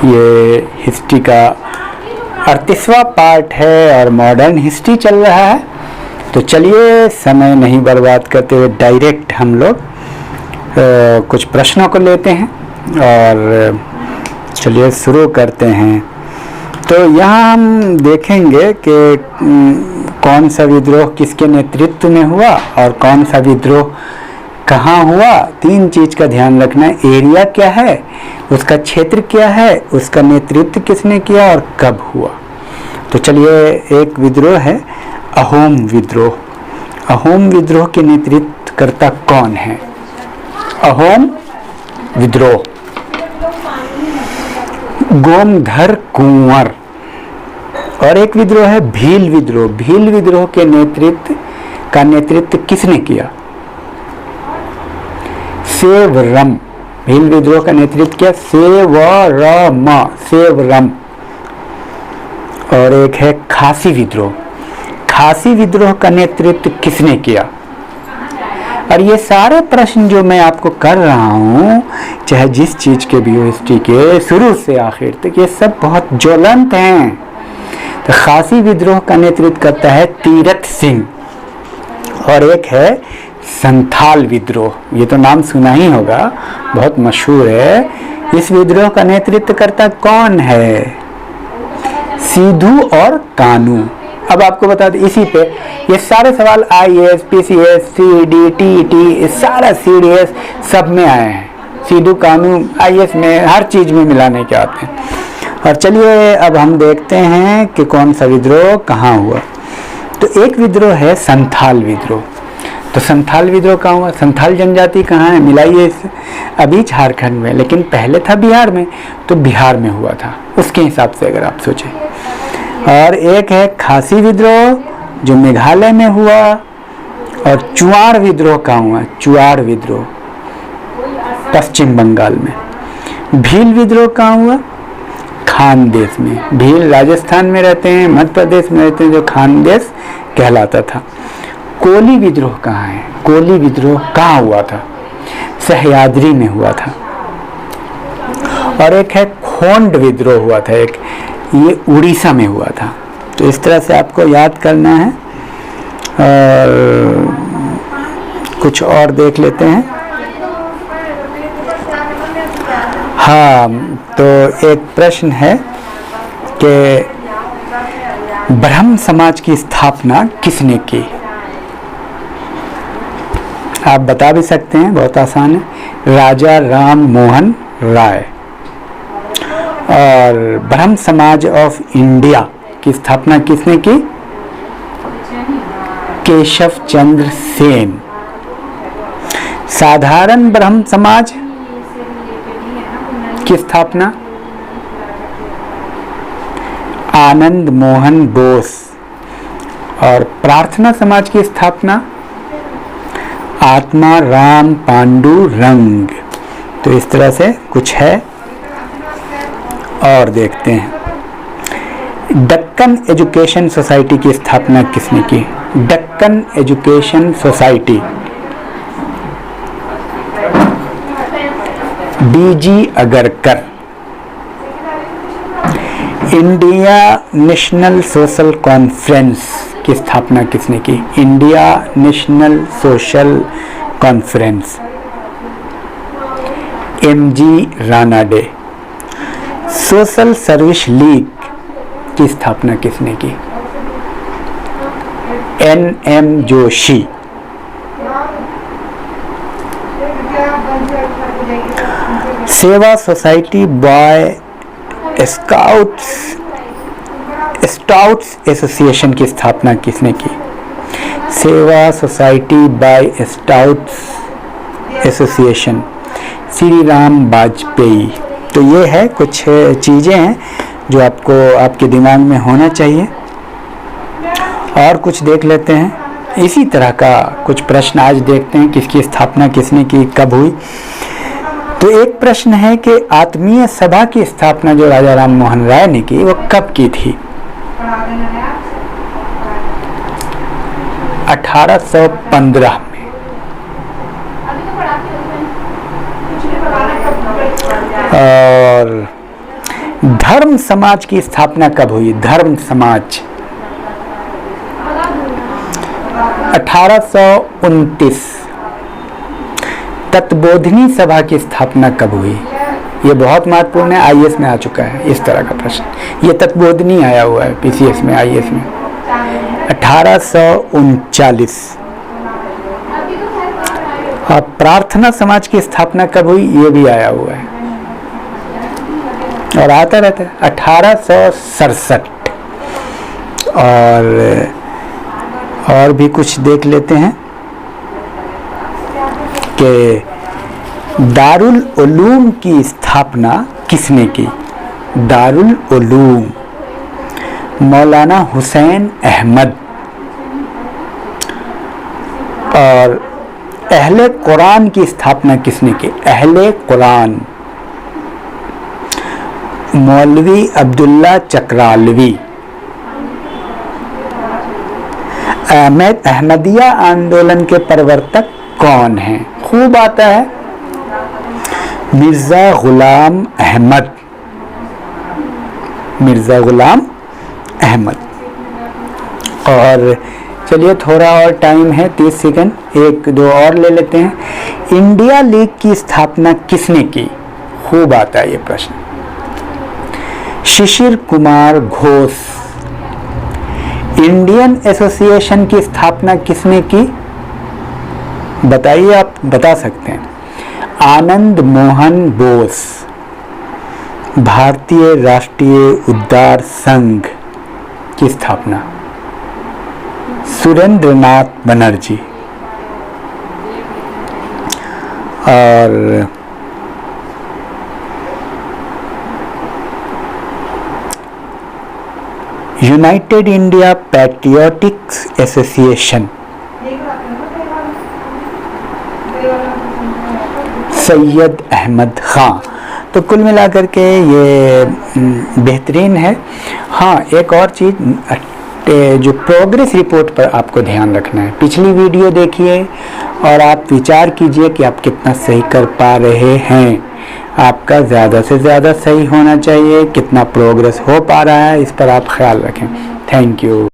ये हिस्ट्री का 38वां पार्ट है और मॉडर्न हिस्ट्री चल रहा है। तो चलिए समय नहीं बर्बाद करते हुए डायरेक्ट हम लोग कुछ प्रश्नों को लेते हैं और चलिए शुरू करते हैं। तो यहाँ हम देखेंगे कि कौन सा विद्रोह किसके नेतृत्व में हुआ और कौन सा विद्रोह कहाँ हुआ। 3 चीज़ का ध्यान रखना है, एरिया क्या है, उसका क्षेत्र क्या है, उसका नेतृत्व किसने किया और कब हुआ। तो चलिए, एक विद्रोह है अहोम विद्रोह। अहोम विद्रोह के नेतृत्वकर्ता कौन है? अहोम विद्रोह गोमधर कुंवर। और एक विद्रोह है भील विद्रोह। भील विद्रोह के नेतृत्व किसने किया? सेवरम। भील विद्रोह का नेतृत्व किया सेवरम। और एक है खासी विद्रोह। खासी विद्रोह का नेतृत्व किसने किया? और ये सारे प्रश्न जो मैं आपको कर रहा हूँ, चाहे जिस चीज़ के भी हिस्ट्री के शुरू से आखिर तक, ये सब बहुत ज्वलंत हैं। तो खासी विद्रोह का नेतृत्व करता है तीरथ सिंह। और एक है संथाल विद्रोह। ये तो नाम सुना ही होगा, बहुत मशहूर है। इस विद्रोह का नेतृत्व करता कौन है? सिद्धू और कानू। अब आपको बता दें, इसी पे ये सारे सवाल IAS, PCS, CD, TET, सारा CDS सब में आए हैं। सिद्धू कानू IAS में हर चीज़ में मिलाने के आते हैं। और चलिए अब हम देखते हैं कि कौन सा विद्रोह कहाँ हुआ। तो एक विद्रोह है संथाल विद्रोह। तो संथाल विद्रोह कहाँ हुआ? संथाल जनजाति कहाँ है? मिलाइए इससे। अभी झारखंड में, लेकिन पहले था बिहार में। तो बिहार में हुआ था, उसके हिसाब से अगर आप सोचें। और एक है खासी विद्रोह जो मेघालय में हुआ। और चुआड़ विद्रोह कहाँ हुआ? चुआड़ विद्रोह पश्चिम बंगाल में। भील विद्रोह कहाँ हुआ? खानदेश में। भील राजस्थान में रहते हैं, मध्य प्रदेश में रहते हैं, जो खानदेश कहलाता था। कोली विद्रोह कहाँ है? कोली विद्रोह कहाँ हुआ था? सह्याद्री में हुआ था। और एक है खोंड विद्रोह हुआ था, एक ये उड़ीसा में हुआ था। तो इस तरह से आपको याद करना है। और कुछ और देख लेते हैं। हाँ, तो एक प्रश्न है कि ब्रह्म समाज की स्थापना किसने की? आप बता भी सकते हैं, बहुत आसान है, राजा राम मोहन राय। और ब्रह्म समाज ऑफ इंडिया की स्थापना किसने की? केशव चंद्र सेन। साधारण ब्रह्म समाज की स्थापना आनंद मोहन बोस। और प्रार्थना समाज की स्थापना आत्मा राम पांडुरंग। तो इस तरह से कुछ है। और देखते हैं, दक्कन एजुकेशन सोसाइटी की स्थापना किसने की? Deccan education society DG Agarkar. India national social conference की स्थापना किसने की? India national social conference MG Ranade. Social service league की स्थापना किसने की? NM जोशी। सेवा सोसाइटी बॉय स्काउट्स एसोसिएशन की स्थापना किसने की? सेवा society bye scouts association Shri Ram Vajpayee. तो ये है कुछ चीज़ें हैं जो आपको आपके दिमाग में होना चाहिए। और कुछ देख लेते हैं इसी तरह का कुछ प्रश्न। आज देखते हैं किसकी स्थापना किसने की, कब हुई। तो एक प्रश्न है कि आत्मीय सभा की स्थापना जो राजा राम मोहन राय ने की, वो कब की थी? 1815 में। और धर्म समाज की स्थापना कब हुई? धर्म समाज 1829। तत्बोधिनी सभा की स्थापना कब हुई? ये बहुत महत्वपूर्ण है, आईएएस में आ चुका है इस तरह का प्रश्न। ये तत्बोधिनी आया हुआ है पीसीएस में, आईएएस में 1839। और प्रार्थना समाज की स्थापना कब हुई? ये भी आया हुआ है और आता रहता है 1867। और भी कुछ देख लेते हैं कि दारुल उलूम की स्थापना किसने की? दारुल उलूम मौलाना हुसैन अहमद। और अहले कुरान की स्थापना किसने की? अहले कुरान मौलवी अब्दुल्ला चक्रालवी। अहमदिया आंदोलन के प्रवर्तक कौन हैं? खूब आता है, मिर्जा गुलाम अहमद। मिर्जा गुलाम अहमद। और चलिए थोड़ा और टाइम है, 30 सेकंड, एक दो और ले लेते हैं। इंडिया लीग की स्थापना किसने की? खूब आता है ये प्रश्न। शिशिर कुमार घोष। इंडियन एसोसिएशन की स्थापना किसने की? बताइए, आप बता सकते हैं। आनंद मोहन बोस। भारतीय राष्ट्रीय उद्धार संघ की स्थापना सुरेंद्रनाथ बनर्जी। और United India Patriotics Association Syed Ahmed Khan. तो कुल मिलाकर के ये बेहतरीन है। हाँ, एक और चीज़, जो प्रोग्रेस रिपोर्ट पर आपको ध्यान रखना है। पिछली वीडियो देखिए और आप विचार कीजिए कि आप कितना सही कर पा रहे हैं। आपका ज़्यादा से ज़्यादा सही होना चाहिए। कितना प्रोग्रेस हो पा रहा है, इस पर आप ख्याल रखें। Thank you.